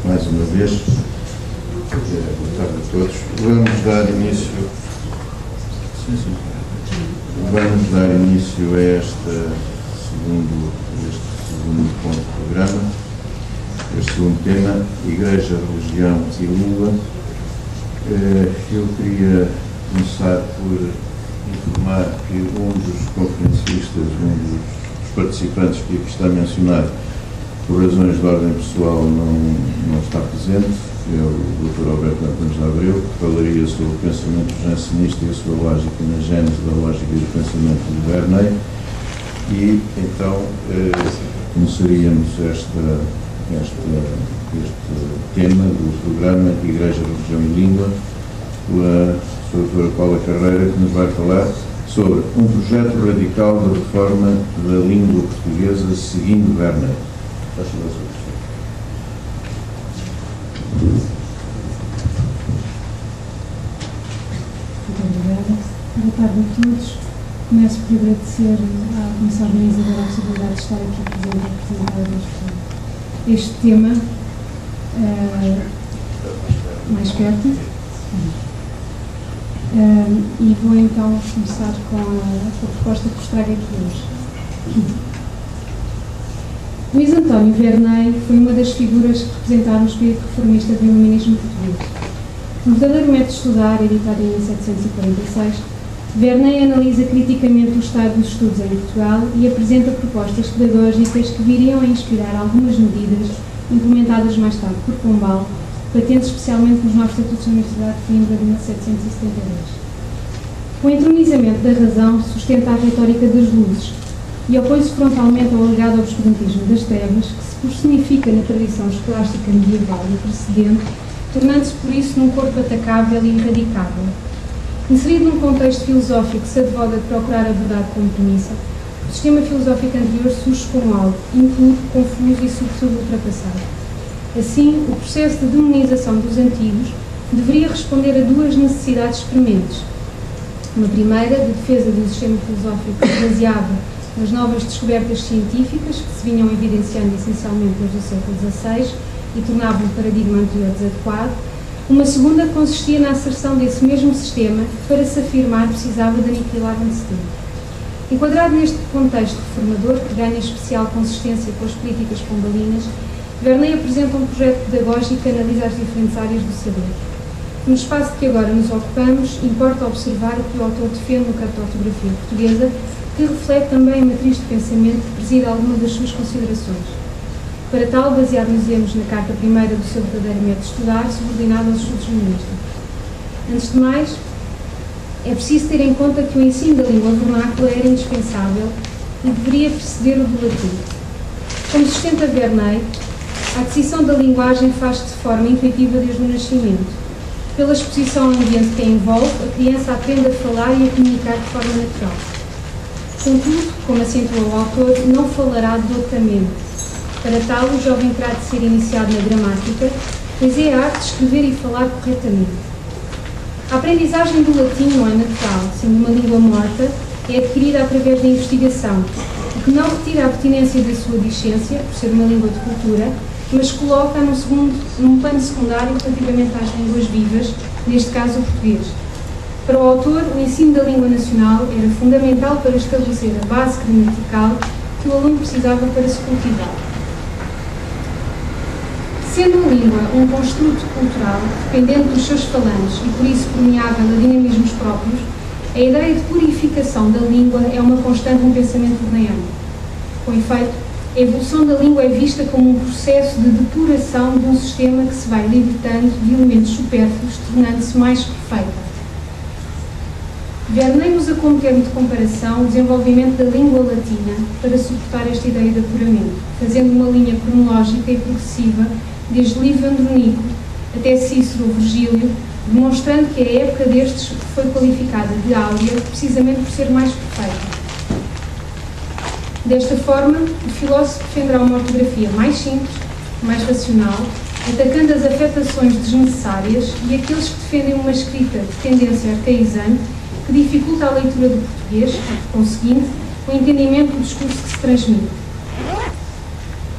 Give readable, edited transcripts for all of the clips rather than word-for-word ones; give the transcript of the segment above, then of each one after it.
mais uma vez. Boa tarde a todos. Vamos dar início a este segundo ponto do programa, este segundo tema, Igreja, Religião e Língua. Eu queria começar por informar que um dos conferencistas, um dos participantes que aqui está mencionado, por razões de ordem pessoal, não está presente. É o Dr. Alberto Antunes de Abreu, que falaria sobre o pensamento jansenista e a sua lógica na gênese da lógica e do pensamento de Verney. E então começaríamos este tema do programa Igreja, Religião e Língua com a Sra. Paula Carreira, que nos vai falar sobre um projeto radical de reforma da língua portuguesa seguindo Verney. Muito obrigada. Boa tarde a todos. Começo por agradecer à Comissão Organizadora a possibilidade de estar aqui presente a apresentar este tema mais perto. E vou então começar com a proposta que vos trago aqui hoje. Luís António Verney foi uma das figuras que representaram o espírito reformista do iluminismo português. No verdadeiro método de estudar, editado em 1746, Verney analisa criticamente o estado dos estudos em Portugal e apresenta propostas pedagógicas que viriam a inspirar algumas medidas implementadas mais tarde por Pombal, patentes especialmente nos novos estatutos da Universidade de Coimbra de 1772. O entronizamento da razão sustenta a retórica das luzes e opõe-se frontalmente ao alegado obscurantismo das trevas, que se personifica na tradição escolástica medieval e precedente, tornando-se por isso num corpo atacável e irradicável. Inserido num contexto filosófico que se advoga de procurar a verdade como premissa, o sistema filosófico anterior surge como algo impuro, confuso e sobretudo ultrapassado. Assim, o processo de demonização dos antigos deveria responder a duas necessidades prementes. Uma primeira, de defesa de um sistema filosófico baseado nas novas descobertas científicas, que se vinham evidenciando essencialmente desde o século XVI e tornavam o paradigma anterior desadequado. Uma segunda consistia na asserção desse mesmo sistema que, para se afirmar, precisava de aniquilar o antecedente. Enquadrado neste contexto reformador, que ganha especial consistência com as políticas pombalinas, Verney apresenta um projeto pedagógico que analisa as diferentes áreas do saber. No espaço de que agora nos ocupamos, importa observar o que o autor defende no Cartografia Portuguesa, que reflete também a matriz de pensamento que preside alguma das suas considerações. Para tal, baseado-nos na Carta Primeira do seu verdadeiro método de estudar, subordinado aos estudos humanistas. Antes de mais, é preciso ter em conta que o ensino da língua vernácula era indispensável e deveria preceder o do latim. Como sustenta Verney, a aquisição da linguagem faz-se de forma intuitiva desde o nascimento. Pela exposição ao ambiente que a envolve, a criança aprende a falar e a comunicar de forma natural. Contudo, como acentuou o autor, não falará devotamente. Para tal, o jovem terá de ser iniciado na gramática, pois é a arte de escrever e falar corretamente. A aprendizagem do latim não é natural, sendo uma língua morta, é adquirida através da investigação, o que não retira a pertinência da sua discência, por ser uma língua de cultura, mas coloca num plano secundário relativamente às línguas vivas, neste caso o português. Para o autor, o ensino da língua nacional era fundamental para estabelecer a base gramatical que o aluno precisava para se cultivar. Sendo a língua um construto cultural, dependente dos seus falantes e por isso permeável a dinamismos próprios, a ideia de purificação da língua é uma constante no pensamento verneiano. Com efeito, a evolução da língua é vista como um processo de depuração de um sistema que se vai libertando de elementos supérfluos, tornando-se mais perfeita. Verney usa como termo de comparação o desenvolvimento da língua latina para suportar esta ideia de apuramento, fazendo uma linha cronológica e progressiva desde Livio Andronico até Cícero ou Virgílio, demonstrando que a época destes foi qualificada de áurea precisamente por ser mais perfeita. Desta forma, o filósofo defenderá uma ortografia mais simples, mais racional, atacando as afetações desnecessárias e aqueles que defendem uma escrita de tendência arcaizante que dificulta a leitura do português, conseguinte, o entendimento do discurso que se transmite.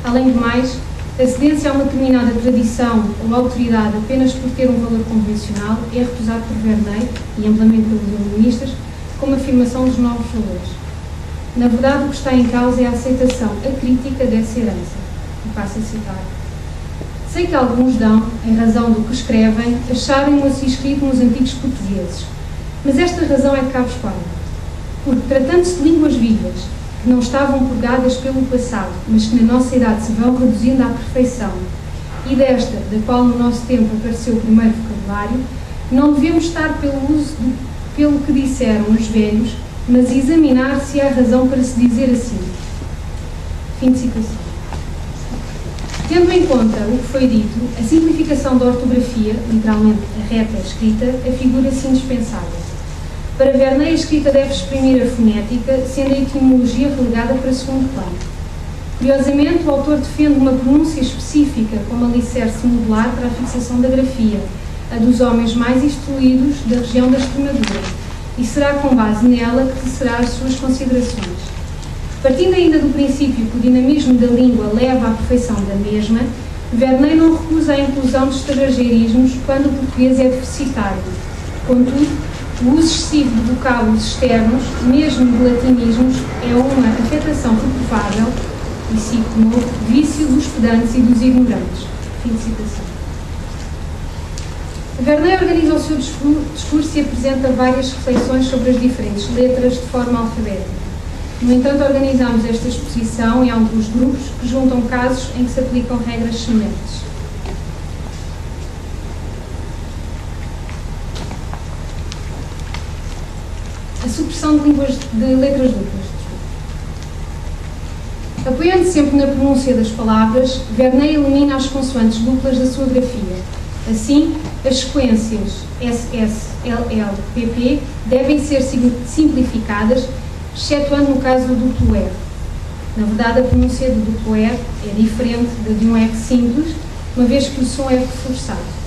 Além de mais, A cedência a uma determinada tradição ou autoridade apenas por ter um valor convencional é recusado por Verneuil, e amplamente pelos iluministas, como afirmação dos novos valores. Na verdade, o que está em causa é a aceitação acrítica dessa herança. E passo a citar. Sei que alguns dão, em razão do que escrevem, acharem-o assim escrito nos antigos portugueses. Mas esta razão é de cabo espada. Porque, tratando-se de línguas vivas, que não estavam purgadas pelo passado, mas que na nossa idade se vão reduzindo à perfeição, e desta, da qual no nosso tempo apareceu o primeiro vocabulário, não devemos estar pelo que disseram os velhos, mas examinar se há razão para se dizer assim. Fim de citação. Tendo em conta o que foi dito, a simplificação da ortografia, literalmente a reta escrita, afigura-se indispensável. Para Verneuil, a escrita deve exprimir a fonética, sendo a etimologia relegada para segundo plano. Curiosamente, o autor defende uma pronúncia específica como alicerce modular para a fixação da grafia, a dos homens mais instruídos da região da Extremadura, e será com base nela que tecerá as suas considerações. Partindo ainda do princípio que o dinamismo da língua leva à perfeição da mesma, Verneuil não recusa a inclusão de estrangeirismos quando o português é deficitário. Contudo, o uso excessivo de vocábulos externos, mesmo de latinismos, é uma afetação reprovável, e cito de novo, vício dos pedantes e dos ignorantes. Fim de citação. Verneuil organiza o seu discurso e apresenta várias reflexões sobre as diferentes letras de forma alfabética. No entanto, organizamos esta exposição em alguns grupos que juntam casos em que se aplicam regras semelhantes. A supressão de letras duplas. Apoiando sempre na pronúncia das palavras, Verneuil elimina as consoantes duplas da sua grafia. Assim, as sequências SS, LL, PP devem ser simplificadas, excetuando no caso do duplo R. Na verdade, a pronúncia do duplo R é diferente da de um R simples, uma vez que o som é reforçado.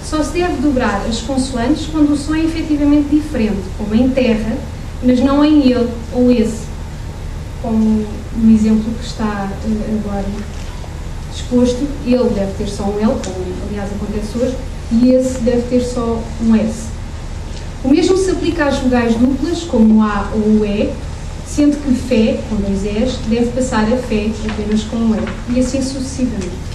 Só se deve dobrar as consoantes quando o som é efetivamente diferente, como em terra, mas não em ele ou esse, como no exemplo que está agora exposto. Ele deve ter só um L, como aliás acontece hoje, e esse deve ter só um S. O mesmo se aplica às vogais duplas, como o A ou o E, sendo que fé, com dois Es, deve passar a fé apenas com um E, e assim sucessivamente.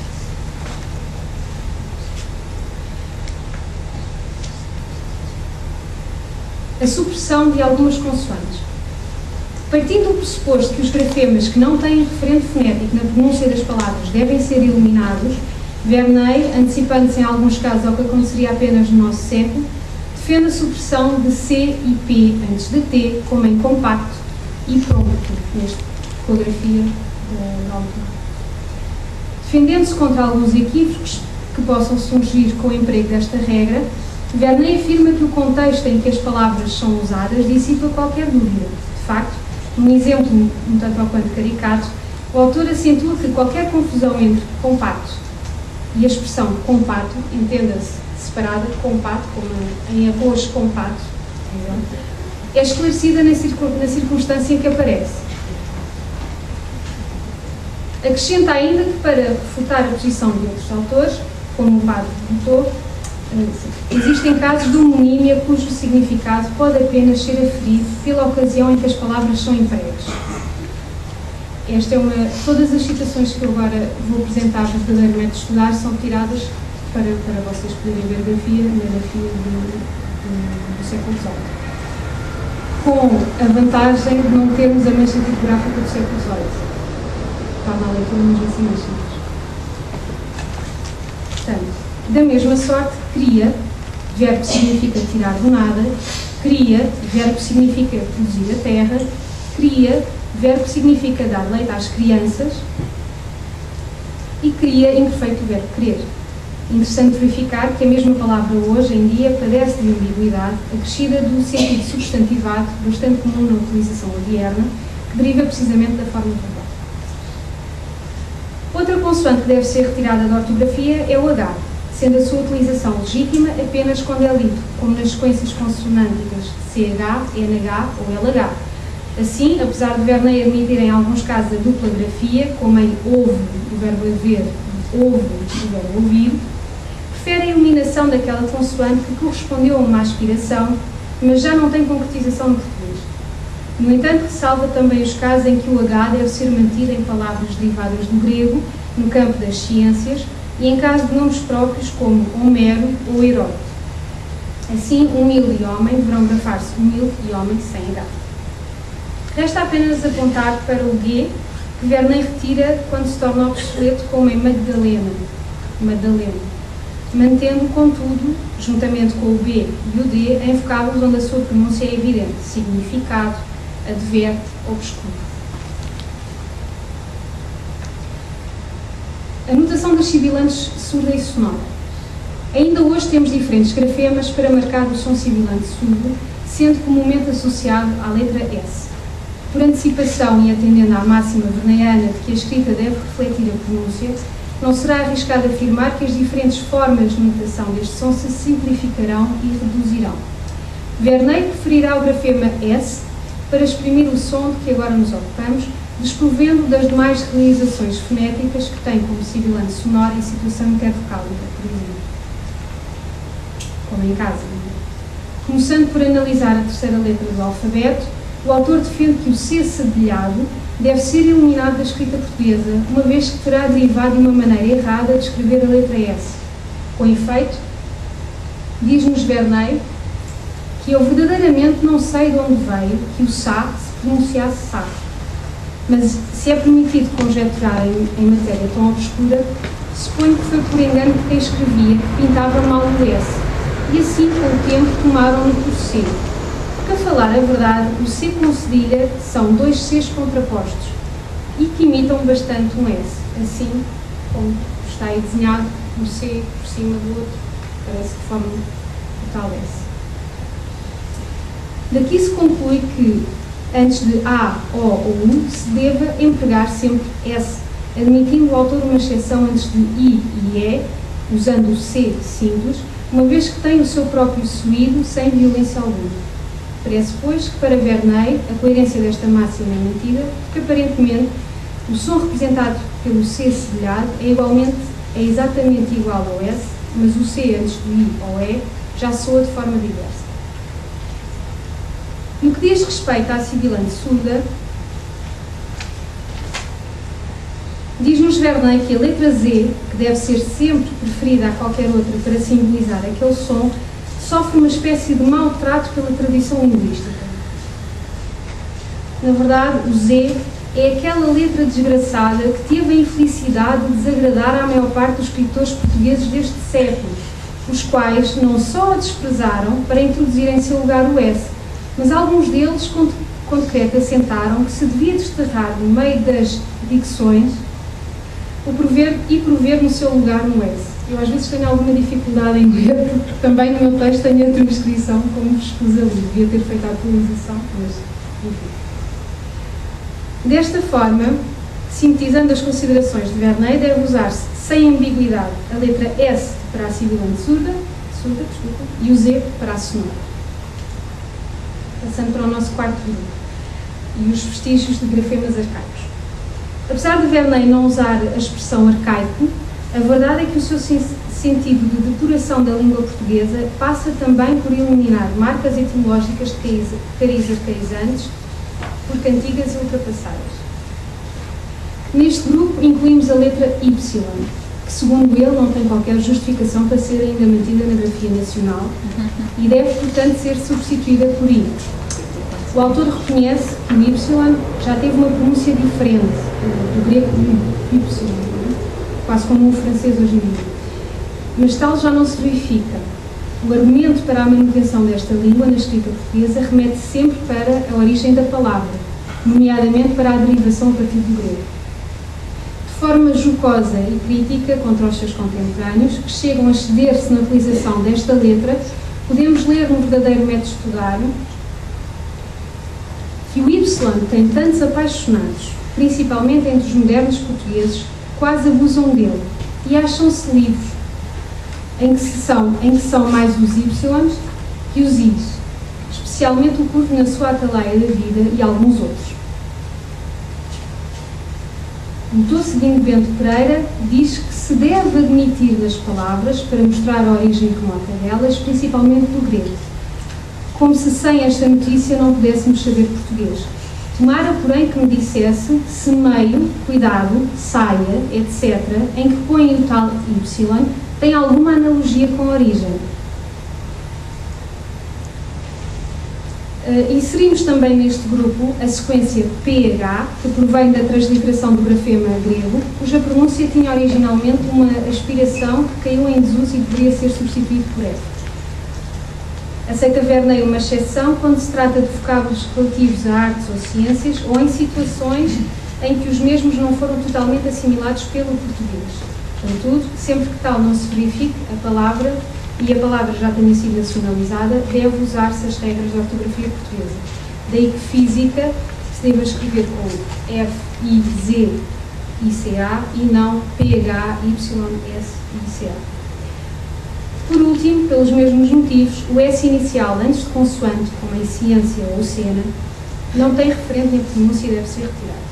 A supressão de algumas consoantes. Partindo do pressuposto que os grafemas que não têm referente fonético na pronúncia das palavras devem ser eliminados, Verneuil, antecipando-se em alguns casos ao que aconteceria apenas no nosso século, defende a supressão de C e P antes de T, como em compacto e pronto, nesta tipografia da autora. Defendendo-se contra alguns equívocos que possam surgir com o emprego desta regra, Verneuil afirma que o contexto em que as palavras são usadas dissipa qualquer dúvida. De facto, num exemplo um tanto ou quanto caricato, o autor acentua que qualquer confusão entre compacto e a expressão compacto, entenda-se separada, compacto, como em arroz compacto, é esclarecida na circunstância em que aparece. Acrescenta ainda que, para refutar a posição de outros autores, como o padre Boutot, existem casos de homonímia cujo significado pode apenas ser aferido pela ocasião em que as palavras são empregas. Todas as citações que eu agora vou apresentar verdadeiramente de estudar são tiradas para vocês poderem ver a grafia, na grafia do século XVIII. Com a vantagem de não termos a mancha tipográfica do século XVIII. Torna a leitura mesmo assim mais simples. Portanto, da mesma sorte, cria, verbo que significa tirar do nada, cria, verbo que significa produzir a terra, cria, verbo que significa dar leite às crianças, e cria, imperfeito, verbo querer. Interessante verificar que a mesma palavra hoje em dia padece de ambiguidade, acrescida do sentido substantivado, bastante comum na utilização odierna, que deriva precisamente da forma verbal. Outra consoante que deve ser retirada da ortografia é o H, sendo a sua utilização legítima apenas quando é lido, como nas sequências consonânticas CH, NH ou LH. Assim, apesar de Verneuil admitir em alguns casos a dupla grafia, como em ovo do verbo haver ouve o verbo ouvir, prefere a eliminação daquela consoante que correspondeu a uma aspiração, mas já não tem concretização no português. No entanto, ressalva também os casos em que o H deve ser mantido em palavras derivadas do grego, no campo das ciências, e em caso de nomes próprios como Homero ou Heródoto. Assim, humilde e homem deverão grafar-se humilde e homem sem H. Resta apenas apontar para o G, que Verney retira quando se torna obsoleto como em Magdalena, mantendo, contudo, juntamente com o B e o D, em vocábulos onde a sua pronúncia é evidente, significado, adverte, obscuro. A notação das sibilantes surda e sonora. Ainda hoje temos diferentes grafemas para marcar o som sibilante surdo, sendo comumente associado à letra S. Por antecipação e atendendo à máxima verneiana de que a escrita deve refletir a pronúncia, não será arriscado afirmar que as diferentes formas de notação deste som se simplificarão e reduzirão. Verney preferirá o grafema S para exprimir o som de que agora nos ocupamos, desprovendo das demais realizações fonéticas que têm como sibilante sonora em situação intervocálica, por exemplo. Como em casa. Começando por analisar a terceira letra do alfabeto, o autor defende que o C cedilhado deve ser eliminado da escrita portuguesa, uma vez que terá derivado de uma maneira errada de escrever a letra S. Com efeito, diz-nos Verney que eu verdadeiramente não sei de onde veio que o Sá se pronunciasse Sá. Mas se é permitido conjecturar em matéria tão obscura, suponho que foi por engano de quem escrevia que pintava mal o S, e assim com o tempo tomaram-no por C. Porque, a falar a verdade, o C com cedilha são dois Cs contrapostos e que imitam bastante um S, assim como está aí desenhado um C por cima do outro, parece que formam o tal S. Daqui se conclui que, antes de A, O ou U, se deva empregar sempre S, admitindo o autor uma exceção antes de I e E, usando o C simples, uma vez que tem o seu próprio suído sem violência alguma. Parece, pois, que para Verney a coerência desta máxima é mantida, porque aparentemente o som representado pelo C cedilhado é exatamente igual ao S, mas o C antes do I ou E já soa de forma diversa. No que diz respeito à sibilante surda, diz-nos Verney que a letra Z, que deve ser sempre preferida a qualquer outra para simbolizar aquele som, sofre uma espécie de maltrato pela tradição linguística. Na verdade, o Z é aquela letra desgraçada que teve a infelicidade de desagradar à maior parte dos escritores portugueses deste século, os quais não só a desprezaram para introduzir em seu lugar o S, mas alguns deles com decreto assentaram que se devia desterrar no meio das dicções e prover no seu lugar um S. Eu às vezes tenho alguma dificuldade em ler, porque também no meu texto tenho a transcrição como escusa ali. Devia ter feito a atualização, mas enfim. Desta forma, sintetizando as considerações de Verney, deve usar-se sem ambiguidade a letra S para a sibilante surda, e o Z para a sonora. Passando para o nosso quarto grupo, e os vestígios de grafemas arcaicos. Apesar de Verney não usar a expressão arcaico, a verdade é que o seu sentido de depuração da língua portuguesa passa também por eliminar marcas etimológicas de cariz arcaizantes por cantigas e ultrapassadas. Neste grupo incluímos a letra Y, que segundo ele não tem qualquer justificação para ser ainda mantida na grafia nacional e deve, portanto, ser substituída por I. O autor reconhece que o Y já teve uma pronúncia diferente do grego Y, quase como o francês hoje em dia. Mas tal já não se verifica. O argumento para a manutenção desta língua na escrita portuguesa remete sempre para a origem da palavra, nomeadamente para a derivação a partir do grego. De forma jocosa e crítica contra os seus contemporâneos, que chegam a ceder-se na utilização desta letra, podemos ler no verdadeiro método estudar que o Y tem tantos apaixonados, principalmente entre os modernos portugueses, quase abusam dele e acham-se livres, em que são mais os Y que os Is, especialmente o curto na sua atalaia da vida e alguns outros. Notou seguindo Bento Pereira, diz que se deve admitir das palavras para mostrar a origem remota delas, principalmente do grego. Como se sem esta notícia não pudéssemos saber português. Tomara, porém, que me dissesse se meio, cuidado, saia, etc., em que põe o tal y, tem alguma analogia com a origem. Inserimos também neste grupo a sequência PH, que provém da transliteração do grafema grego, cuja pronúncia tinha originalmente uma aspiração que caiu em desuso e deveria ser substituído por F. Aceita Verney uma exceção quando se trata de vocábulos relativos a artes ou ciências ou em situações em que os mesmos não foram totalmente assimilados pelo português. Contudo, sempre que tal não se verifique, a palavra já tenha sido nacionalizada, deve usar-se as regras de ortografia portuguesa. Daí que física se deva escrever com F, I, Z, I, C, A e não PH, Y, S, I, C, A. Por último, pelos mesmos motivos, o S inicial antes de consoante, como em ciência ou cena, não tem referente nem pronúncia e deve ser retirado.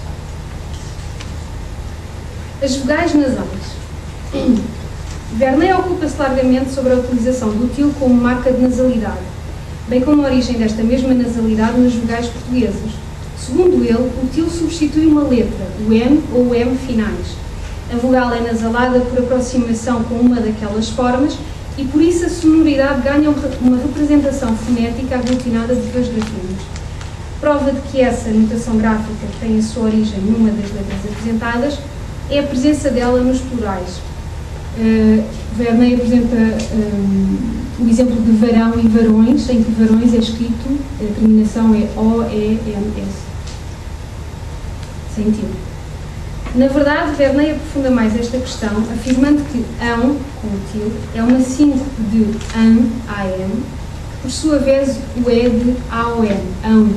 As vogais nasais. Verney ocupa-se largamente sobre a utilização do til como marca de nasalidade, bem como a origem desta mesma nasalidade nas vogais portuguesas. Segundo ele, o til substitui uma letra, o M ou o M finais. A vogal é nasalada por aproximação com uma daquelas formas e por isso a sonoridade ganha uma representação fonética aglutinada de dois grafemas. Prova de que essa notação gráfica tem a sua origem numa das letras apresentadas é a presença dela nos plurais. Verney apresenta o exemplo de varão e varões, em que varões é escrito, a terminação é O-E-N-S, sem til. Na verdade, Verney aprofunda mais esta questão, afirmando que ão, com o til, é uma síncope de an, A-M, que por sua vez o é de A-O-N, ão.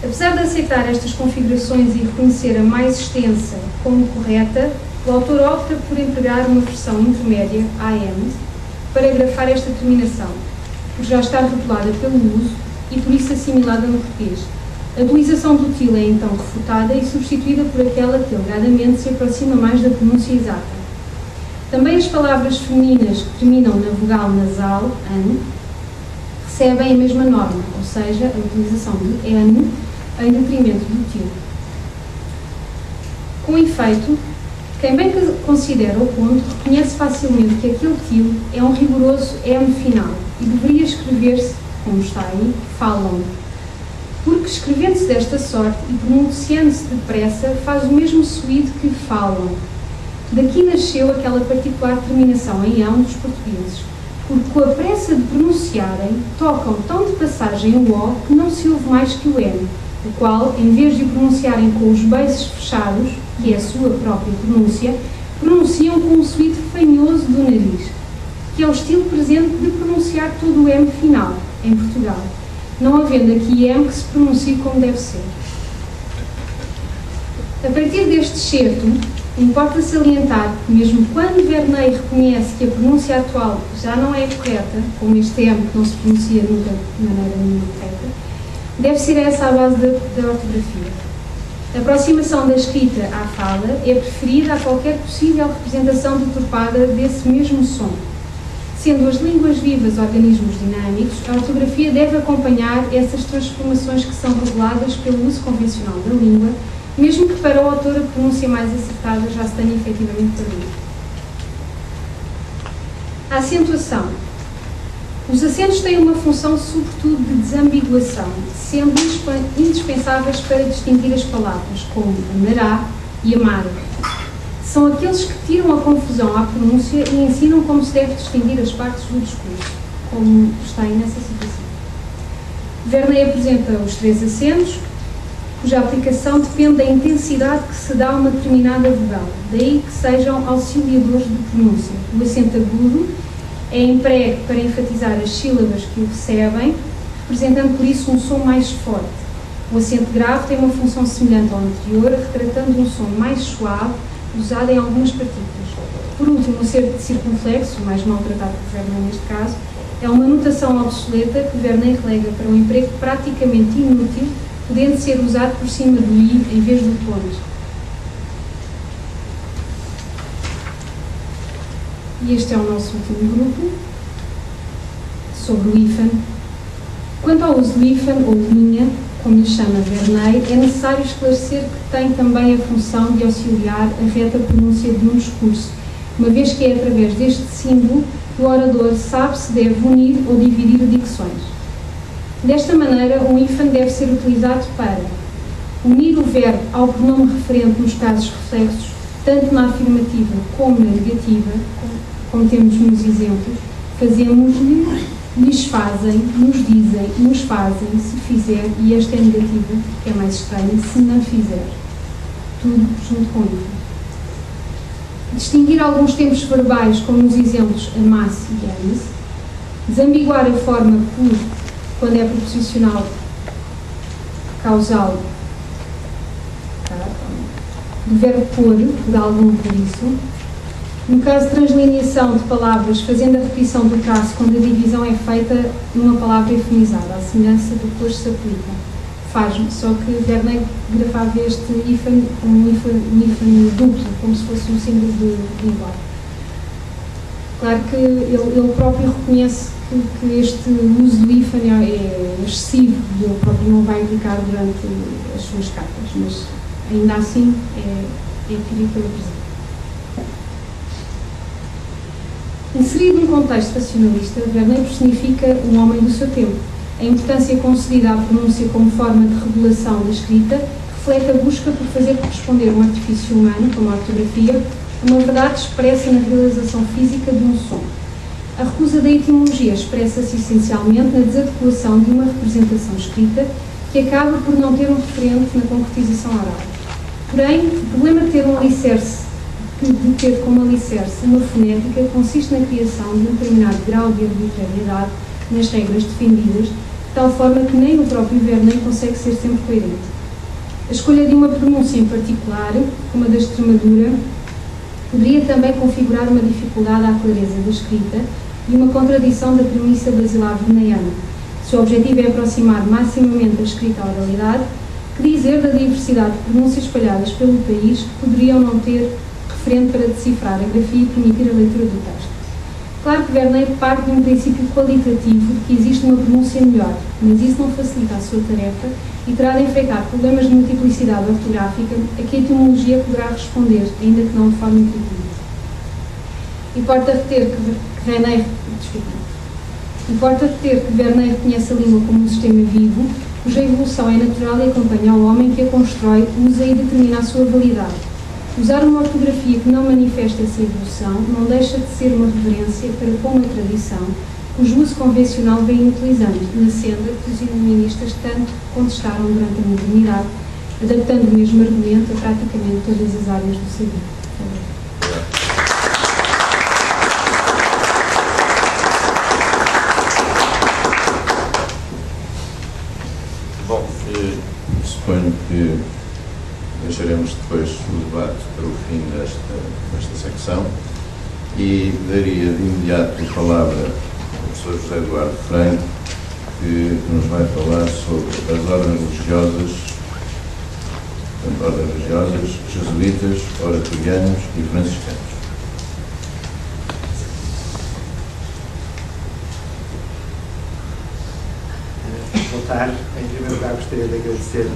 Apesar de aceitar estas configurações e reconhecer a mais extensa como correta, o autor opta por empregar uma versão intermédia, AM, para grafar esta terminação, por já estar rotulada pelo uso e por isso assimilada no português. A utilização do til é então refutada e substituída por aquela que, alegadamente, se aproxima mais da pronúncia exata. Também as palavras femininas que terminam na vogal nasal, an, recebem a mesma norma, ou seja, a utilização de n em detrimento do til. Com efeito, quem bem considera o ponto reconhece facilmente que aquele til é um rigoroso M final e deveria escrever-se, como está aí, falam. Porque escrevendo-se desta sorte e pronunciando-se depressa faz o mesmo suído que falam. Daqui nasceu aquela particular terminação em ão dos portugueses, porque com a pressa de pronunciarem, tocam tão de passagem o O que não se ouve mais que o N, o qual, em vez de o pronunciarem com os beiços fechados, que é a sua própria pronúncia, pronunciam com um suído fanhoso do nariz, que é o estilo presente de pronunciar todo o M final, em Portugal, não havendo aqui M que se pronuncie como deve ser. A partir deste excerto, importa salientar que, mesmo quando Verney reconhece que a pronúncia atual já não é correta, como este M que não se pronuncia nunca de maneira nenhuma correta, deve ser essa a base da ortografia. A aproximação da escrita à fala é preferida a qualquer possível representação deturpada desse mesmo som. Sendo as línguas vivas organismos dinâmicos, a ortografia deve acompanhar essas transformações que são reguladas pelo uso convencional da língua, mesmo que para o autor a pronúncia mais acertada já se tenha efetivamente perdido. A acentuação. Os acentos têm uma função sobretudo de desambiguação, sendo indispensáveis para distinguir as palavras, como amará e amar. São aqueles que tiram a confusão à pronúncia e ensinam como se deve distinguir as partes do discurso, como está aí nessa situação. Verney apresenta os 3 acentos, cuja aplicação depende da intensidade que se dá a uma determinada vogal, daí que sejam auxiliadores de pronúncia. O acento agudo é emprego para enfatizar as sílabas que o recebem, representando por isso um som mais forte. O acento grave tem uma função semelhante ao anterior, retratando um som mais suave, usado em algumas partículas. Por último, o acento circunflexo, mais maltratado por Verney neste caso, é uma notação obsoleta que Verney relega para um emprego praticamente inútil, podendo ser usado por cima do i em vez do ponto. e este é o nosso último grupo, sobre o IFAN. Quanto ao uso do IFAN, ou linha, como lhe chama Verney, é necessário esclarecer que tem também a função de auxiliar a reta pronúncia de um discurso, uma vez que é através deste símbolo que o orador sabe se deve unir ou dividir dicções. Desta maneira, um IFAN deve ser utilizado para unir o verbo ao pronome referente nos casos reflexos, tanto na afirmativa como na negativa, como temos nos exemplos. Fazemos-lhe, lhes fazem, nos dizem, nos fazem, se fizer, e esta é negativa, que é mais estranha, se não fizer. Tudo junto com IFAN. Distinguir alguns tempos verbais, como nos exemplos amasse e ama-se. Desambiguar a forma por, quando é preposicional causal, do verbo por algum por isso. No caso de translineação de palavras, fazendo a repetição do traço quando a divisão é feita numa palavra efemizada, a semelhança do que hoje se aplica. Faz-me, só que Verney grafava este IFAN como um IFAN duplo, como se fosse um símbolo de igual. Claro que ele próprio reconhece que este uso do IFAN é excessivo e ele próprio não vai aplicar durante as suas cartas, mas ainda assim é aquilo que ele apresenta. Inserido num contexto racionalista, Verney personifica um homem do seu tempo. A importância concedida à pronúncia como forma de regulação da escrita reflete a busca por fazer corresponder um artifício humano, como a ortografia, a uma verdade expressa na realização física de um som. A recusa da etimologia expressa-se essencialmente na desadequação de uma representação escrita que acaba por não ter um referente na concretização oral. Porém, o problema de ter como alicerce uma fonética consiste na criação de um determinado grau de arbitrariedade nas regras defendidas, de tal forma que nem o próprio Verney consegue ser sempre coerente. A escolha de uma pronúncia em particular, como a da Extremadura, poderia também configurar uma dificuldade à clareza da escrita e uma contradição da premissa basilar verneiana. Se o objetivo é aproximar maximamente a escrita à oralidade, que dizer da diversidade de pronúncias espalhadas pelo país que poderiam não ter referente para decifrar a grafia e permitir a leitura do texto. Claro que Verney parte de um princípio qualitativo de que existe uma pronúncia melhor, mas isso não facilita a sua tarefa e terá de enfrentar problemas de multiplicidade ortográfica a que a etimologia poderá responder, ainda que não de forma intuitiva. Importa reter que Verney reconhece a língua como um sistema vivo, cuja evolução é natural e acompanha ao homem que a constrói, usa e determina a sua validade. Usar uma ortografia que não manifesta essa evolução não deixa de ser uma reverência para com uma tradição cujo uso convencional vem inutilizando, na senda que os iluministas tanto contestaram durante a modernidade, adaptando o mesmo argumento a praticamente todas as áreas do saber. Bom, suponho que deixaremos depois o debate para o fim desta secção e daria de imediato a palavra ao professor José Eduardo Franco, que nos vai falar sobre as ordens religiosas, jesuítas, oratorianos e franciscanos. Boa tarde. Em primeiro lugar, gostaria de agradecer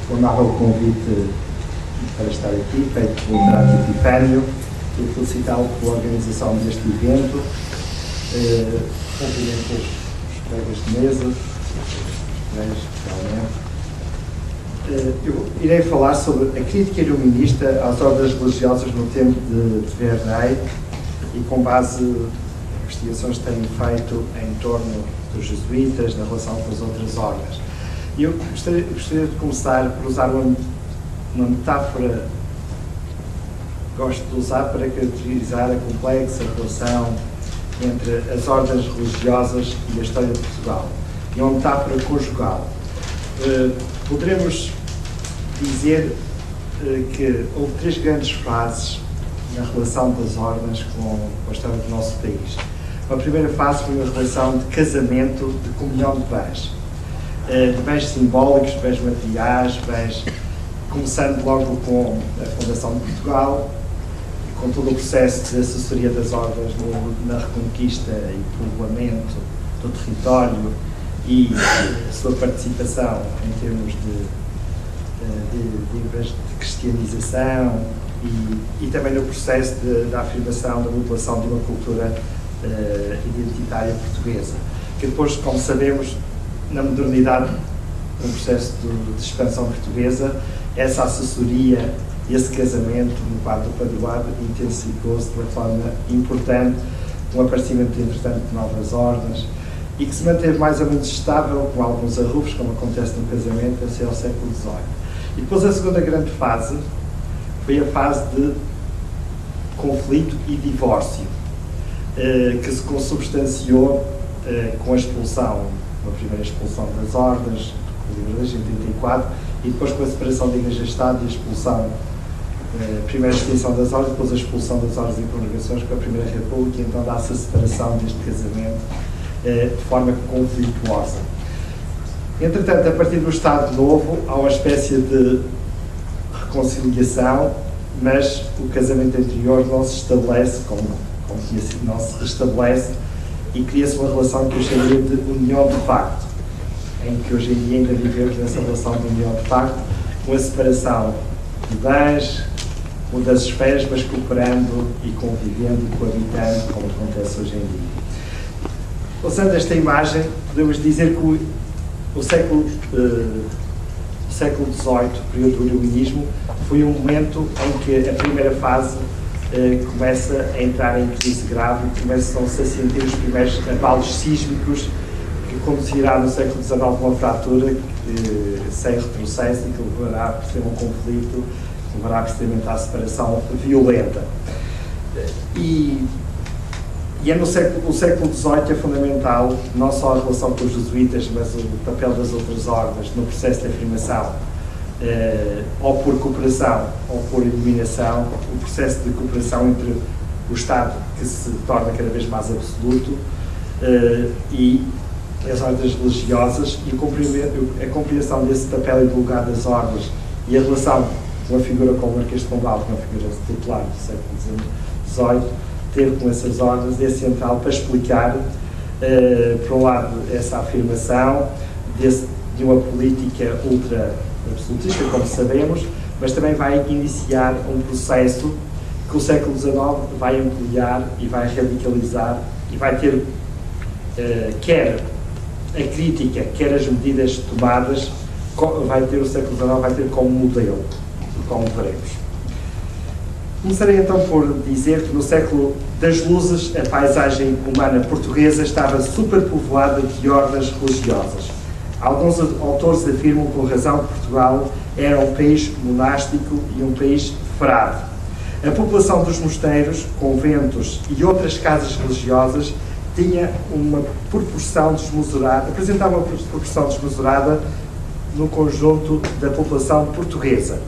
o amável convite para estar aqui, feito pelo Beato Epifânio, e felicitá-lo pela organização deste evento. Cumprimento os colegas de mesa, os colegas especialmente. Eu irei falar sobre a crítica iluminista às ordens religiosas no tempo de Verney e com base em investigações que tenho feito em torno dos jesuítas, na relação com as outras ordens. Eu gostaria de começar por usar uma metáfora que gosto de usar para caracterizar a complexa relação entre as ordens religiosas e a história de Portugal. É uma metáfora conjugal. Poderemos dizer que houve três grandes fases na relação das ordens com a história do nosso país. A primeira fase foi uma relação de casamento, de comunhão de bens. De bens simbólicos, de bens materiais, bens, começando logo com a fundação de Portugal, com todo o processo de assessoria das ordens na reconquista e povoamento do território e a sua participação em termos de cristianização e também no processo da afirmação da população de uma cultura identitária portuguesa, que depois, como sabemos, na modernidade, no processo de expansão portuguesa, essa assessoria, esse casamento no quadro do padroado intensificou-se de uma forma importante, com o aparecimento, entretanto, de novas ordens, e que se manteve mais ou menos estável, com alguns arrufos, como acontece no casamento, até ao século XVIII. E depois a segunda grande fase foi a fase de conflito e divórcio, que se consubstanciou com a expulsão, a primeira expulsão das ordens, em 84, e depois com a separação da Igreja-Estado e a expulsão, primeira extinção das ordens, depois a expulsão das ordens e congregações com a Primeira República, e então dá-se a separação deste casamento de forma conflituosa. Entretanto, a partir do Estado Novo, há uma espécie de reconciliação, mas o casamento anterior não se estabelece, como tinha sido, não se restabelece, e cria-se uma relação que eu chamaria de união de facto, em que hoje em dia ainda vivemos nessa relação de união de facto, com a separação de bens, ou das esferas, mas cooperando e convivendo e coabitando, como acontece hoje em dia. Usando esta imagem, podemos dizer que o século XVIII, o período do iluminismo, foi um momento em que a primeira fase começa a entrar em crise grave e começam-se a sentir os primeiros abalos sísmicos que conduzirá no século XIX uma fratura sem retrocesso e que levará a ser um conflito, que levará precisamente à separação violenta. E no século XVIII é fundamental não só a relação com os jesuítas, mas o papel das outras ordens no processo de afirmação, ou por cooperação ou por eliminação, o processo de cooperação entre o Estado, que se torna cada vez mais absoluto, e as ordens religiosas, e a compreensão desse papel e do lugar das ordens e a relação com a figura como o Marquês de Pombal, que é uma figura titular do século XVIII, ter com essas ordens é central para explicar, por um lado, essa afirmação de uma política ultra-absolutista, como sabemos, mas também vai iniciar um processo que o século XIX vai ampliar e vai radicalizar e vai ter, quer a crítica, quer as medidas tomadas, o século XIX vai ter como modelo, como veremos. Começarei então por dizer que no século das luzes a paisagem humana portuguesa estava superpovoada de ordens religiosas. Alguns autores afirmam com razão que Portugal era um país monástico e um país frade. A população dos mosteiros, conventos e outras casas religiosas tinha uma proporção desmesurada, apresentava uma proporção desmesurada no conjunto da população portuguesa.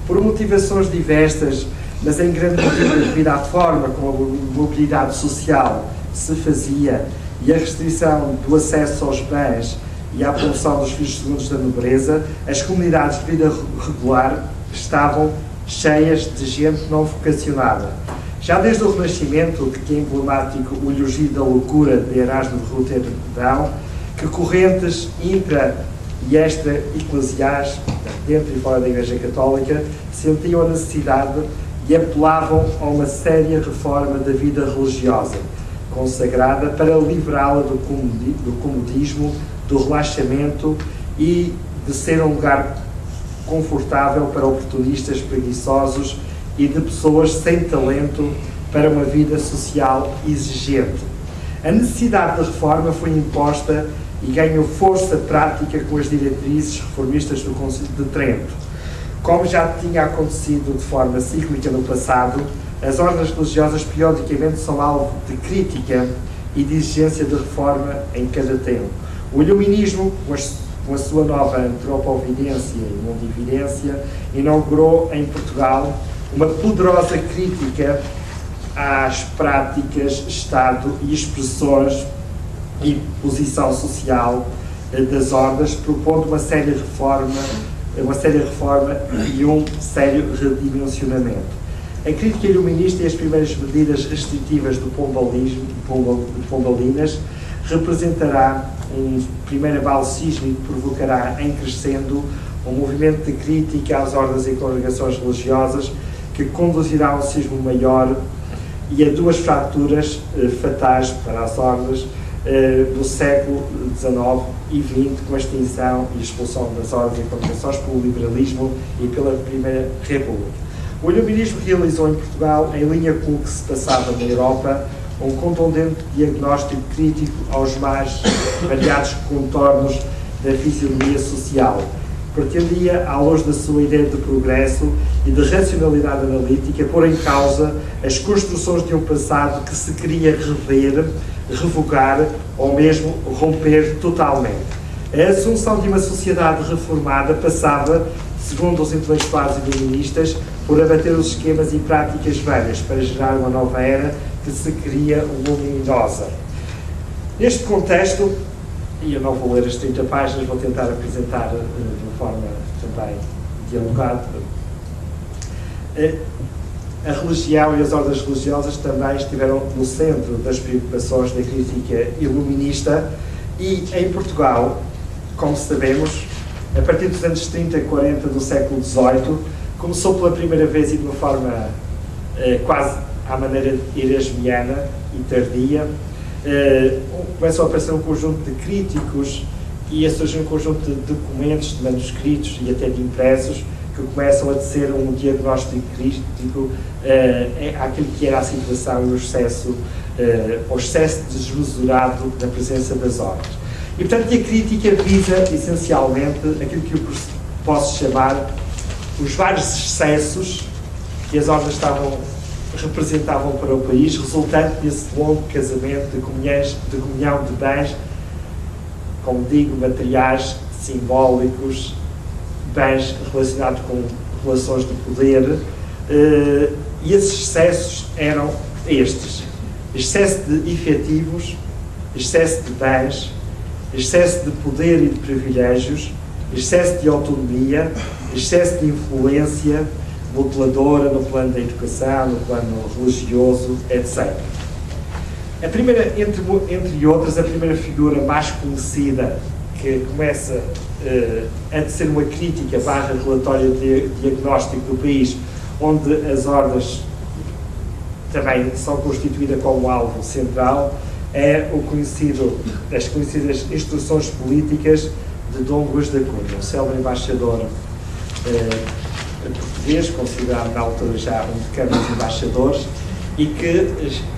Por motivações diversas, mas em grande medida devido à forma como a mobilidade social se fazia e a restrição do acesso aos bens e à promoção dos filhos segundos da nobreza, as comunidades de vida regular estavam cheias de gente não vocacionada. Já desde o Renascimento, que é emblemático o elogio da loucura de Erasmo de Roterdão, que correntes intra e extra-eclesiais, dentro e fora da Igreja Católica, sentiam a necessidade e apelavam a uma séria reforma da vida religiosa consagrada para livrá-la do comodismo, do relaxamento e de ser um lugar confortável para oportunistas preguiçosos e de pessoas sem talento para uma vida social exigente. A necessidade de reforma foi imposta e ganhou força prática com as diretrizes reformistas do Concílio de Trento. Como já tinha acontecido de forma cíclica no passado, as ordens religiosas periodicamente são alvo de crítica e de exigência de reforma em cada tempo. O iluminismo, com a sua nova antropovidência e mundividência, inaugurou em Portugal uma poderosa crítica às práticas, Estado e expressões e posição social das ordens, propondo uma séria reforma e um sério redimensionamento. A crítica iluminista e as primeiras medidas restritivas do Pombalinas representará um primeiro abalo sísmico que provocará, em crescendo, um movimento de crítica às ordens e congregações religiosas que conduzirá a um sismo maior e a duas fraturas fatais para as ordens do século XIX e XX, com a extinção e expulsão das ordens e congregações pelo liberalismo e pela Primeira República. O iluminismo realizou em Portugal, em linha com o que se passava na Europa, um contundente diagnóstico crítico aos mais variados contornos da fisionomia social. Pretendia, à luz da sua ideia de progresso e de racionalidade analítica, pôr em causa as construções de um passado que se queria rever, revogar ou mesmo romper totalmente. A assunção de uma sociedade reformada passava, segundo os intelectuais iluministas, por abater os esquemas e práticas velhas para gerar uma nova era que se queria luminosa. Neste contexto, e eu não vou ler as 30 páginas, vou tentar apresentar de uma forma também dialogada. A religião e as ordens religiosas também estiveram no centro das preocupações da crítica iluminista e, em Portugal, como sabemos, a partir dos anos 30 e 40 do século XVIII, começou pela primeira vez e de uma forma quase à maneira erasmiana e tardia, começam a aparecer um conjunto de críticos e a surgir um conjunto de documentos, de manuscritos e até de impressos que começam a tecer um diagnóstico crítico àquilo que era a situação e o excesso desmesurado da presença das ordens. E, portanto, a crítica visa, essencialmente, aquilo que eu posso chamar os vários excessos que as ordens representavam para o país, resultante desse longo casamento de comunhão de bens, como digo, materiais, simbólicos, bens relacionados com relações de poder, e esses excessos eram estes: excesso de efetivos, excesso de bens, excesso de poder e de privilégios, excesso de autonomia, excesso de influência modeladora no plano da educação, no plano religioso, etc. A primeira, entre outras, a primeira figura mais conhecida que começa a ser uma crítica barra relatório diagnóstico do país, onde as ordens também são constituídas como alvo central, é as conhecidas Instruções Políticas de Dom Luís da Cunha, o célebre embaixador português, considerado na altura já um de câmaras embaixadores, e que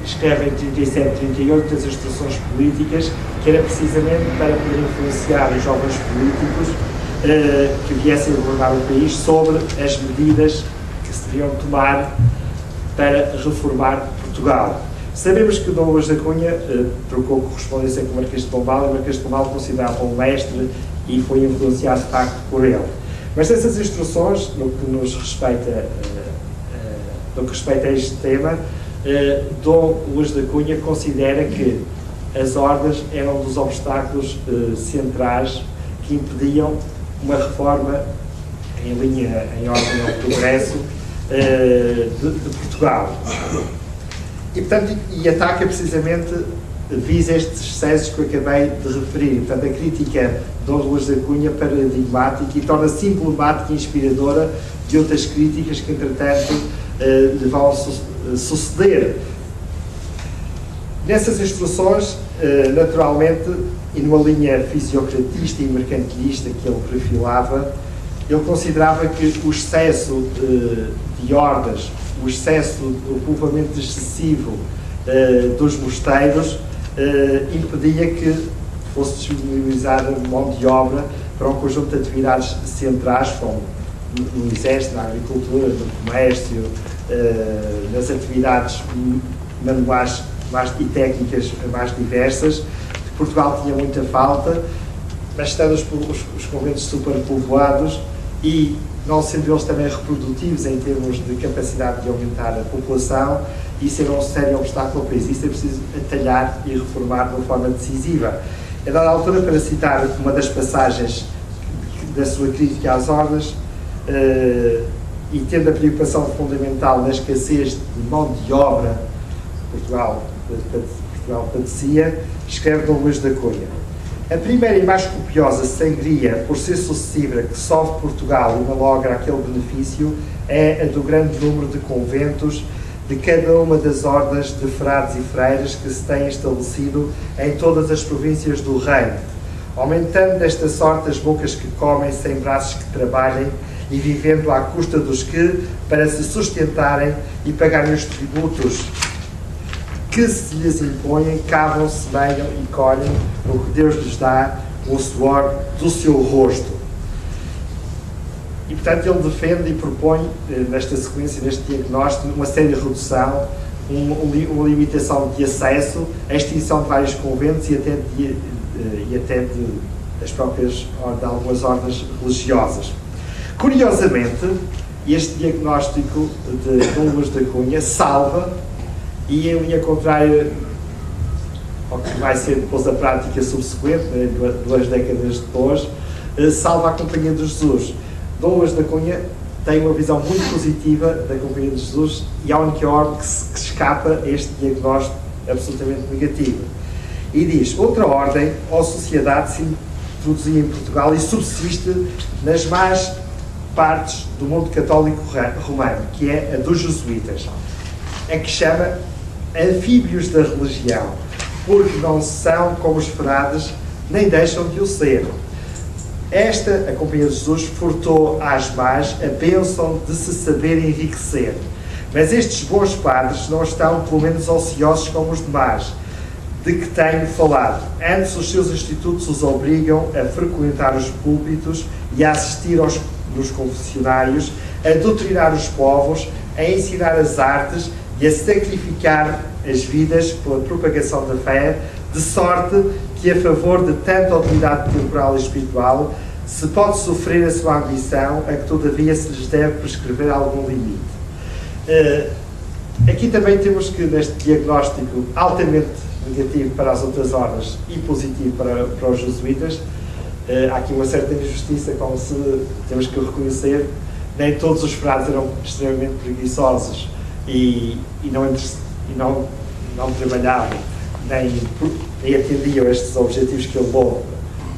escreve em 37 e 38 as Instruções Políticas, que era precisamente para poder influenciar os jovens políticos que viessem a governar o país sobre as medidas que se deviam tomar para reformar Portugal. Sabemos que Dom Luís da Cunha trocou correspondência com o Marquês de Pombal, e o Marquês de Pombal considerava um mestre e foi influenciado de facto por ele. Mas essas instruções, no que nos respeita, no que respeita a este tema, Dom Luís da Cunha considera que as ordens eram um dos obstáculos centrais que impediam uma reforma em ordem ao progresso de Portugal. E, portanto, ataca precisamente, visa estes excessos que eu acabei de referir. Portanto, a crítica de Dom Luís da Cunha paradigmática e torna-se emblemática e inspiradora de outras críticas que, entretanto, lhe vão suceder. Nessas instruções, naturalmente, e numa linha fisiocratista e mercantilista que ele perfilava, ele considerava que o excesso de ordens, o povoamento excessivo dos mosteiros impedia que fosse disponibilizada mão de obra para um conjunto de atividades centrais, como no exército, na agricultura, no comércio, nas atividades manuais e técnicas mais diversas, que Portugal tinha muita falta, mas estando os conventos superpovoados e não sendo eles também reprodutivos em termos de capacidade de aumentar a população, isso era um sério obstáculo ao país. Isso é preciso atalhar e reformar de uma forma decisiva. É dada a altura para citar uma das passagens da sua crítica às ordens, e tendo a preocupação fundamental na escassez de mão de obra que Portugal padecia, escreve Dom Luís da Cunha: a primeira e mais copiosa sangria, por ser sucessiva, que sofre Portugal e malogra aquele benefício, é a do grande número de conventos de cada uma das ordens de frades e freiras que se têm estabelecido em todas as províncias do reino, aumentando desta sorte as bocas que comem sem braços que trabalhem e vivendo à custa dos que, para se sustentarem e pagarem os tributos que se lhes impõem, cavam, semeiam e colhem o que Deus lhes dá com o suor do seu rosto. E, portanto, ele defende e propõe, nesta sequência, neste diagnóstico, uma séria redução, uma limitação de acesso, a extinção de vários conventos e até de algumas ordens religiosas. Curiosamente, este diagnóstico de Dom Luís da Cunha salva, e em linha contrária ao que vai ser depois a prática subsequente, 2 décadas depois, salva a Companhia de Jesus. Dom Luís da Cunha tem uma visão muito positiva da Companhia de Jesus e há um única ordem que escapa a este diagnóstico absolutamente negativo. E diz: outra ordem ou sociedade se introduzia em Portugal e subsiste nas más partes do mundo católico romano, que é a dos jesuítas, a que chama anfíbios da religião, porque não são como os frades, nem deixam de o ser. Esta, a Companhia de Jesus, furtou às más a bênção de se saber enriquecer. Mas estes bons padres não estão, pelo menos, ociosos como os demais, de que tenho falado. Antes, os seus institutos os obrigam a frequentar os púlpitos e a assistir nos confessionários, a doutrinar os povos, a ensinar as artes e a sacrificar as vidas pela propagação da fé, de sorte que, a favor de tanta utilidade temporal e espiritual, se pode sofrer a sua ambição, a que todavia se lhes deve prescrever algum limite. Aqui também temos que, neste diagnóstico altamente negativo para as outras ordens e positivo para os jesuítas, há aqui uma certa injustiça, como se temos que reconhecer, nem todos os frades eram extremamente preguiçosos e não trabalhavam, nem atendiam a estes objetivos que ele levou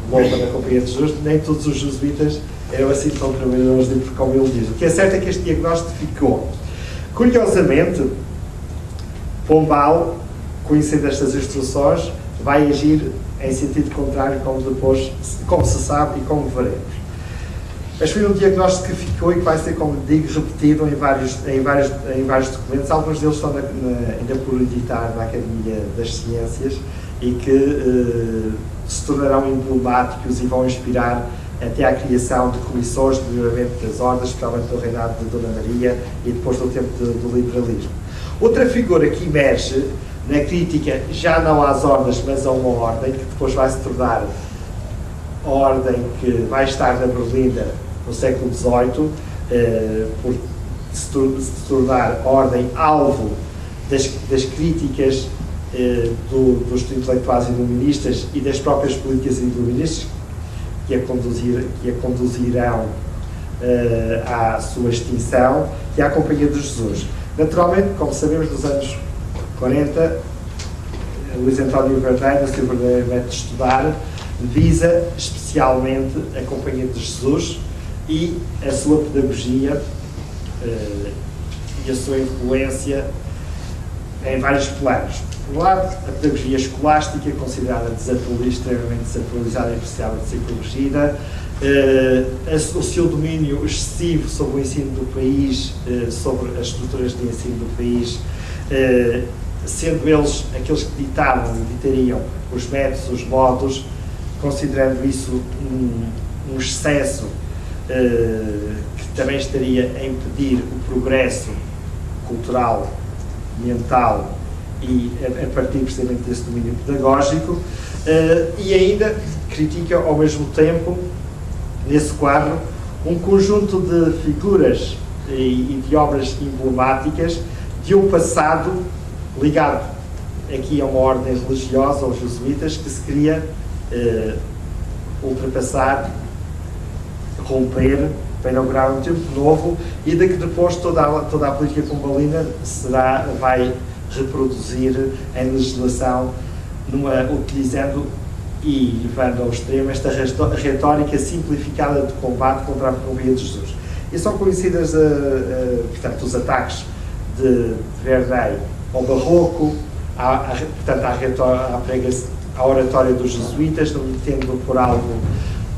para a Companhia de Jesus, nem todos os jesuítas eram assim tão trabalhadores, como ele diz. O que é certo é que este diagnóstico ficou. Curiosamente, Pombal, conhecendo estas instruções, vai agir em sentido contrário, como se sabe e como veremos. Mas foi um diagnóstico que ficou e que vai ser, como digo, repetido em vários documentos. Alguns deles estão ainda por editar na Academia das Ciências e que se tornarão emblemáticos e vão inspirar até à criação de comissões de melhoramento das ordens, especialmente do reinado de Dona Maria e depois do tempo do liberalismo. Outra figura que emerge na crítica, já não às ordens, mas a uma ordem, que depois vai se tornar a ordem que vai estar na Berlinda no século XVIII, por se tornar a ordem alvo das críticas dos intelectuais iluministas e das próprias políticas iluministas que a conduzirão à sua extinção, e à Companhia de Jesus. Naturalmente, como sabemos, nos anos 40, Luís António Verdadeiro, no seu verdadeiro método de estudar, visa especialmente a Companhia de Jesus e a sua pedagogia e a sua influência em vários planos. Por um lado, a pedagogia escolástica, considerada extremamente desatualizada, em especial de século corrigida, o seu domínio excessivo sobre o ensino do país, sobre as estruturas de ensino do país, sendo eles aqueles que ditariam os métodos, os modos, considerando isso um excesso que também estaria a impedir o progresso cultural, mental e a partir precisamente desse domínio pedagógico, e ainda critica ao mesmo tempo, nesse quadro, um conjunto de figuras e de obras emblemáticas de um passado ligado aqui a uma ordem religiosa, aos jesuítas, que se queria ultrapassar, romper para inaugurar um tempo novo e de que depois toda a política pombalina vai reproduzir em legislação, utilizando e levando ao extremo esta retórica simplificada de combate contra a pornografia de Jesus. E são conhecidas, portanto, os ataques de Vernet ao barroco, portanto, à oratória dos jesuítas, não entendo por algo.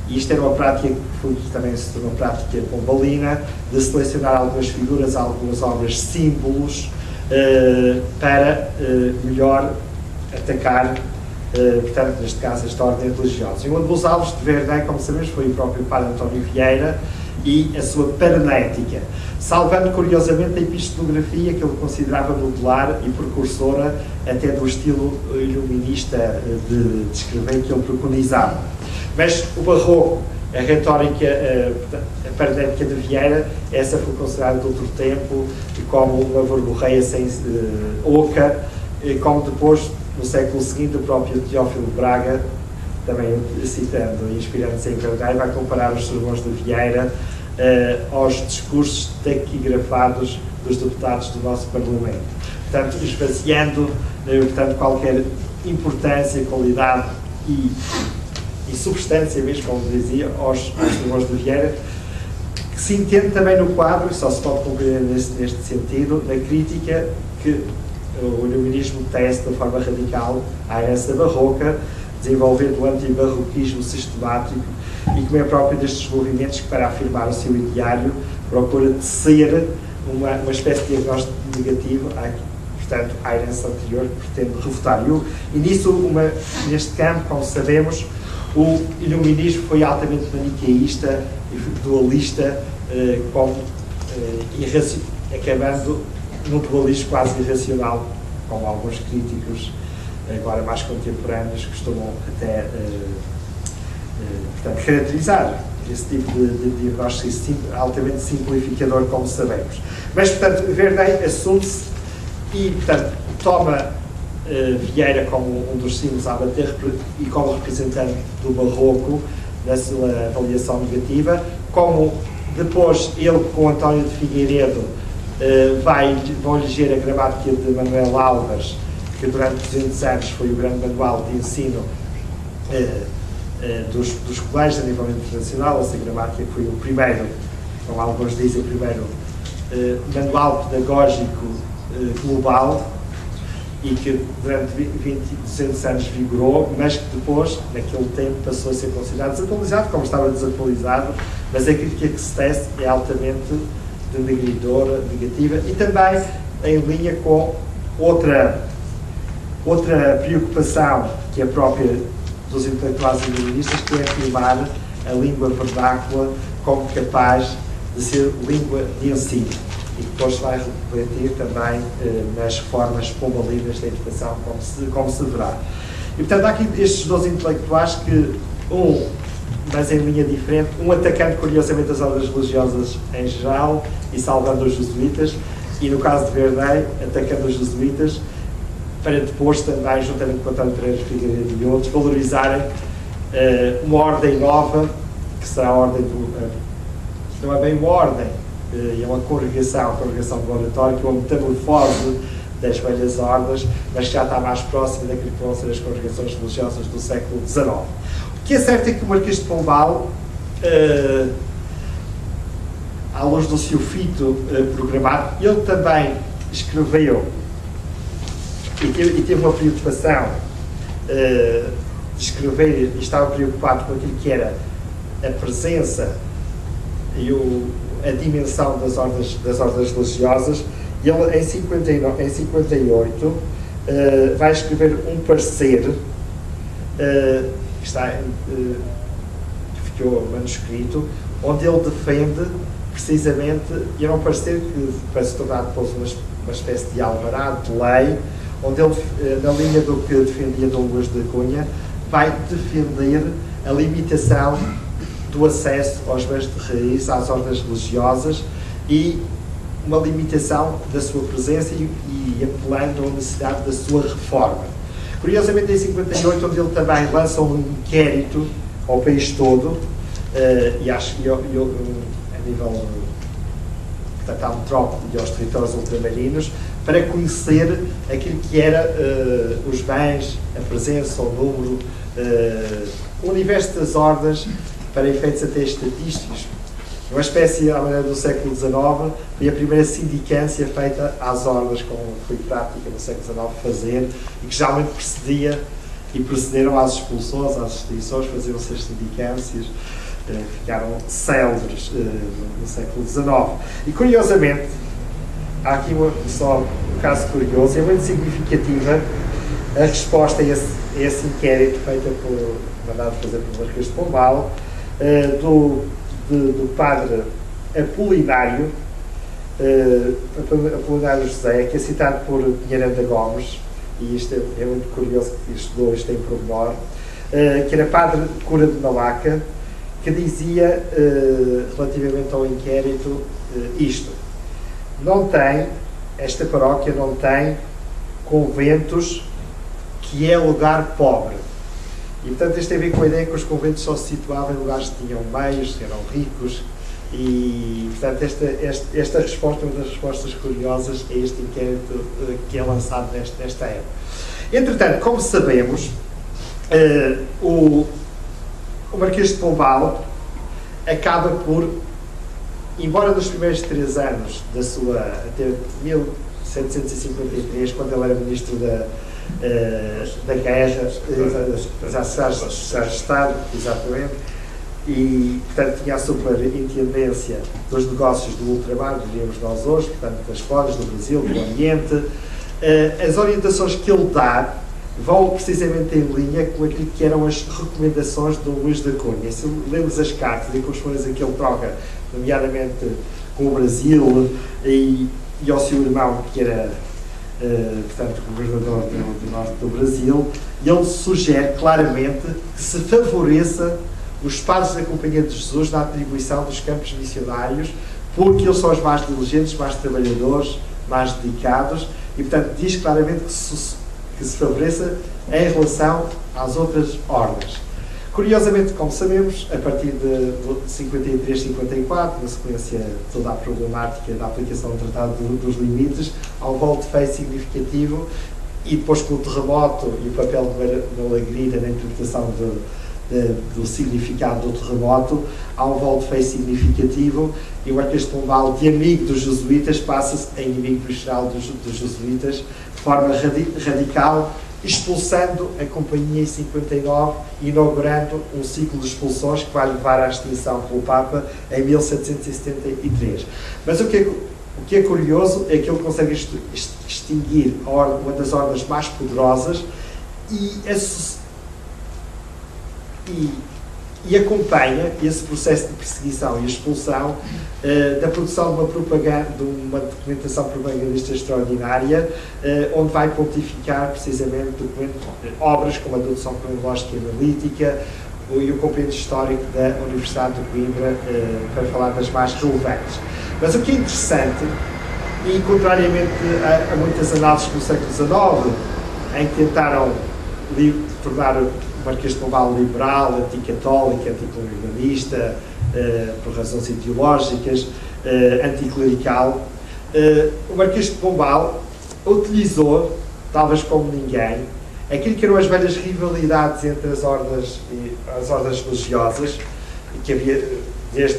Isto era uma prática que também se tornou prática pombalina, de selecionar algumas figuras, algumas obras símbolos, para melhor atacar, portanto, neste caso, esta ordem religiosa. E um dos alvos de Vernet, como sabemos, foi o próprio padre António Vieira e a sua paranética, salvando curiosamente a epistolografia que ele considerava modular e precursora até do estilo iluminista de escrever que ele preconizava. Mas o barroco, a retórica, a paranética de Vieira, essa foi considerada de outro tempo como uma verborreia sem oca, como depois, no século seguinte, o próprio Teófilo Braga, também citando e inspirando-se em Vernet, vai comparar os sermões de Vieira aos discursos taquigrafados dos deputados do nosso Parlamento. Portanto, esvaziando qualquer importância, qualidade e substância, mesmo como dizia, aos sermões de Vieira, que se entende também no quadro, e só se pode compreender neste sentido, na crítica que o iluminismo tece de forma radical à herança barroca, desenvolvendo o antibarroquismo sistemático e como é próprio destes movimentos que, para afirmar o seu ideário, procura tecer uma espécie de diagnóstico negativo portanto, à herança anterior que pretende refutar. E nisso, neste campo, como sabemos, o iluminismo foi altamente maniqueísta e dualista, acabando num dualismo quase irracional, como alguns críticos agora mais contemporâneos costumam até portanto, caracterizar esse tipo de diagnóstico altamente simplificador, como sabemos. Mas, portanto, Vernet assume-se e, portanto, toma Vieira como um dos símbolos a bater e como representante do barroco na sua avaliação negativa, como depois ele com António de Figueiredo vão eleger a gramática de Manuel Álvares, que durante 200 anos foi o grande manual de ensino dos colégios a nível internacional. Essa gramática foi o primeiro, como alguns dizem, o primeiro manual pedagógico global e que durante 200 anos vigorou, mas que depois, naquele tempo, passou a ser considerado desatualizado, como estava desatualizado, mas a crítica que se tece é altamente denegridora, negativa, e também em linha com outra preocupação que é própria dos intelectuais e iluministas, que é afirmar a língua vernácula como capaz de ser língua de ensino, e que depois vai refletir também nas formas pombalinas da educação, como se verá. E, portanto, há aqui estes dois intelectuais que, mas em linha diferente, um atacando curiosamente as ordens religiosas em geral e salvando os jesuítas, e no caso de Vernet, atacando os jesuítas, para depois também, juntamente com António Pereira Figueiredo e outros, valorizarem uma ordem nova, que será a ordem não é bem uma ordem, é uma congregação do oratório, que é uma metamorfose das velhas ordens, mas que já está mais próxima daquilo que vão ser as congregações religiosas do século XIX. O que é certo é que o Marquês de Pombal, à luz do seu fito programado, ele também escreveu e teve uma preocupação de escrever, e estava preocupado com aquilo que era a presença e a dimensão das ordens religiosas. E ele, em 58, vai escrever um parecer que ficou manuscrito, onde ele defende precisamente, e era um parecer que vai se tornar depois uma espécie de alvará, de lei, onde ele, na linha do que defendia Dom Luís de Cunha, vai defender a limitação do acesso aos bens de raiz, às ordens religiosas, e uma limitação da sua presença e apelando à necessidade da sua reforma. Curiosamente, em 58, onde ele também lança um inquérito ao país todo, e acho que a nível, portanto, à metrópole e aos territórios ultramarinos, para conhecer aquilo que era os bens, a presença, o número, o universo das ordens, para efeitos até estatísticos. Uma espécie, à maneira do século XIX, foi a primeira sindicância feita às ordens, como foi prática no século XIX fazer, e que geralmente precedia e precederam às expulsões, às extinções, faziam-se as sindicâncias, ficaram célebres no século XIX. E, curiosamente, há aqui só um caso curioso, é muito significativa a resposta a esse inquérito mandado fazer pelo Marquês de Pombal, do padre Apolinário José, que é citado por Pinheiranda Gomes, e isto é muito curioso que estudou isto em pormenor, que era padre cura de Malaca, que dizia, relativamente ao inquérito, isto: esta paróquia não tem conventos, que é lugar pobre. E, portanto, isto tem a ver com a ideia que os conventos só se situavam em lugares que tinham meios, que eram ricos, e, portanto, esta resposta é uma das respostas curiosas a este inquérito que é lançado nesta época. Entretanto, como sabemos, o Marquês de Pombal acaba por, embora nos primeiros 3 anos da sua, até 1753, quando ele era ministro da Guerra, já Estado, exatamente, e, portanto, tinha a superintendência dos negócios do ultramar, diríamos nós hoje, portanto, das fora, do Brasil, do Oriente. As orientações que ele dá vão precisamente em linha com aquilo que eram as recomendações do Luís da Cunha. Se lemos as cartas e correspondências que ele troca, nomeadamente com o Brasil e ao seu irmão, que era, portanto, governador do norte do Brasil, ele sugere claramente que se favoreça os padres da Companhia de Jesus na atribuição dos campos missionários, porque eles são os mais diligentes, mais trabalhadores, mais dedicados, e, portanto, diz claramente que se favoreça em relação às outras ordens. Curiosamente, como sabemos, a partir de 53, 54, na sequência de toda a problemática da aplicação do Tratado dos Limites, há um volte-face significativo, e depois com o terremoto e o papel de Malagrida na interpretação do significado do terremoto, há um volte-face significativo, e o Marquês de Pombal, de amigo dos jesuítas, passa-se a inimigo profissional dos jesuítas, de forma radical, expulsando a companhia em 59, inaugurando um ciclo de expulsões que vai levar à extinção pelo Papa em 1773. Mas o que é curioso é que ele consegue extinguir uma das ordens mais poderosas e acompanha esse processo de perseguição e expulsão da produção de uma documentação propagandista extraordinária, onde vai pontificar precisamente obras como a dedução cronológica e analítica e o compêndio histórico da Universidade de Coimbra, para falar das mais relevantes. Mas o que é interessante, e contrariamente a muitas análises do século XIX, em que tentaram tornar o Marquês de Pombal liberal, anticatólico, anticolonialista, por razões ideológicas, anticlerical, o Marquês de Pombal utilizou, talvez como ninguém, aquilo que eram as velhas rivalidades entre as ordens religiosas, que havia desde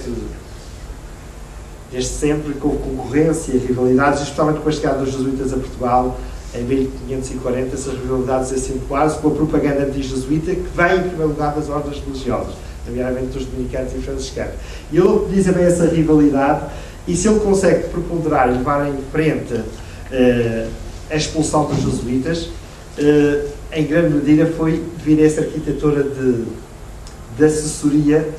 sempre, com concorrência e rivalidades, especialmente com a chegada dos jesuítas a Portugal, em 1540, essas rivalidades acentuadas com a propaganda anti-jesuíta, que vem em primeiro lugar das ordens religiosas, nomeadamente dos dominicanos e franciscanos. E ele utiliza bem essa rivalidade, e se ele consegue preponderar e levar em frente a expulsão dos jesuítas, em grande medida foi devido a essa arquitetura de assessoria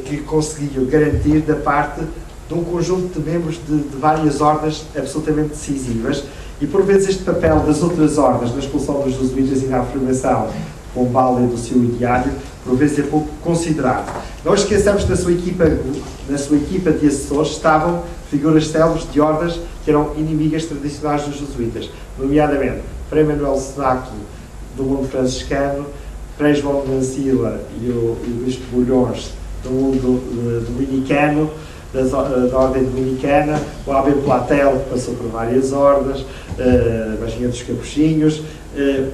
que conseguiu garantir da parte de um conjunto de membros de várias ordens absolutamente decisivas. E, por vezes, este papel das outras ordens na expulsão dos jesuítas e na afirmação de Pombal e do seu ideário, por vezes, é pouco considerado. Não esqueçamos que na sua equipa de assessores estavam figuras célebres de ordens que eram inimigas tradicionais dos jesuítas, nomeadamente Frei Manuel Cenáculo, do mundo franciscano, Frei João de Mancila e o Bispo Bulhões, do mundo dominicano, da ordem dominicana, o Abbé Platel, que passou por várias ordens, Magia dos Capuchinhos,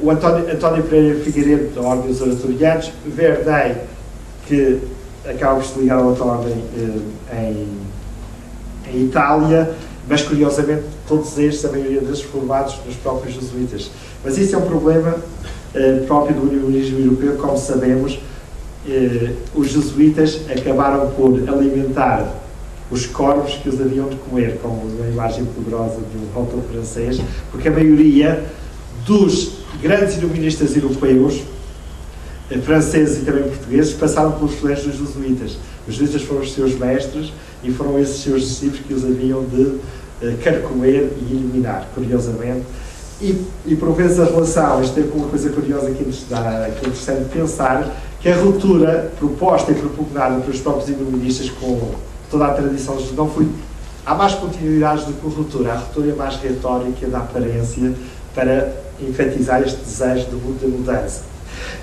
o António Pereira Figueiredo, da ordem dos Oratorianos, Verney, que acaba por se ligar a outra ordem em Itália, mas curiosamente todos estes, a maioria deles, formados nos próprios jesuítas. Mas isso é um problema próprio do unionismo europeu. Como sabemos, os jesuítas acabaram por alimentar os corvos que os haviam de comer, como uma imagem poderosa de um autor francês, porque a maioria dos grandes iluministas europeus, franceses e também portugueses, passaram pelos colégios dos jesuítas. Os jesuítas foram os seus mestres e foram esses seus discípulos que os haviam de carcomer e eliminar, curiosamente. E por vezes a relação, isto é uma coisa curiosa que é interessante pensar, que a ruptura proposta e propugnada pelos próprios iluministas com toda a tradição não foi... Há mais continuidades do que a ruptura. A ruptura é mais retórica, da aparência, para enfatizar este desejo de mudança.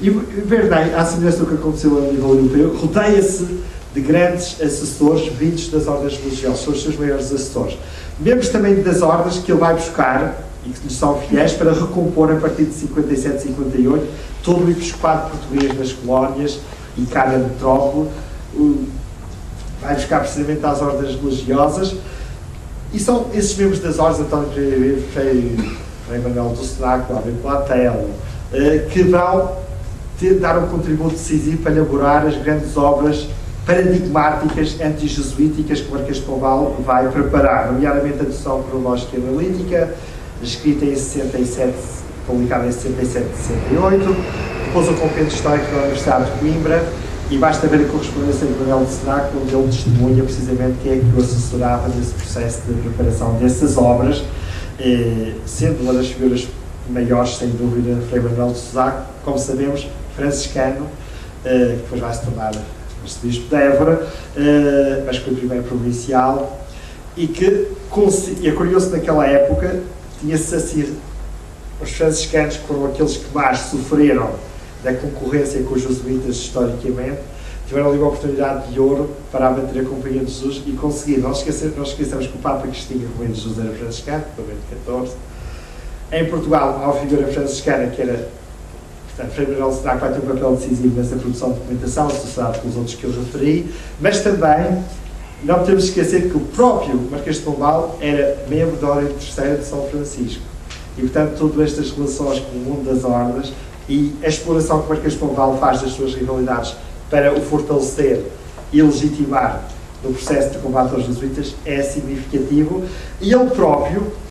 E Verney, à semelhança do que aconteceu a nível europeu, rodeia-se de grandes assessores vindos das ordens religiosas, são os seus maiores assessores. Membros também das ordens que ele vai buscar e que lhes são fiéis para recompor a partir de 57, 58, todo o episcopado português nas colónias e cá na metrópole. Vai buscar precisamente às ordens religiosas, e são esses membros das ordens, António Pereira, Frei Manuel do Senaco, Abbé Platel, que vão dar um contributo decisivo para elaborar as grandes obras paradigmáticas anti-jesuíticas que o Marquês de Pombal vai preparar, nomeadamente a Dedução Cronológica e Analítica, escrita em 67, publicada em 67 e 68, depois o Compêndio Histórico da Universidade de Coimbra, e basta ver a correspondência de Manuel de Senaco, onde ele testemunha precisamente quem é que o assessorava nesse processo de preparação dessas obras, sendo uma das figuras maiores, sem dúvida, Frei Manuel de Senaco, como sabemos, franciscano, que depois vai se tornar arcebispo de Évora, mas que foi primeiro provincial, e que, é curioso, naquela época, tinha-se assim, os franciscanos, que foram aqueles que mais sofreram da concorrência com os jesuítas historicamente, tiveram ali uma oportunidade de ouro para abater a Companhia de Jesus e conseguir. Nós esquecemos que o Papa Cristina, a Companhia de Jesus, era franciscano, também de 14. Em Portugal, há uma figura franciscana que era, portanto, Frei Manuel de Senaco vai ter um papel decisivo nessa produção de documentação, associado com os outros que eu referi, mas também não podemos esquecer que o próprio Marquês de Pombal era membro da Ordem Terceira de São Francisco. E, portanto, todas estas relações com o mundo das ordens e a exploração que o Marquês de Pombal faz das suas rivalidades para o fortalecer e legitimar no processo de combate aos jesuítas é significativo, e ele próprio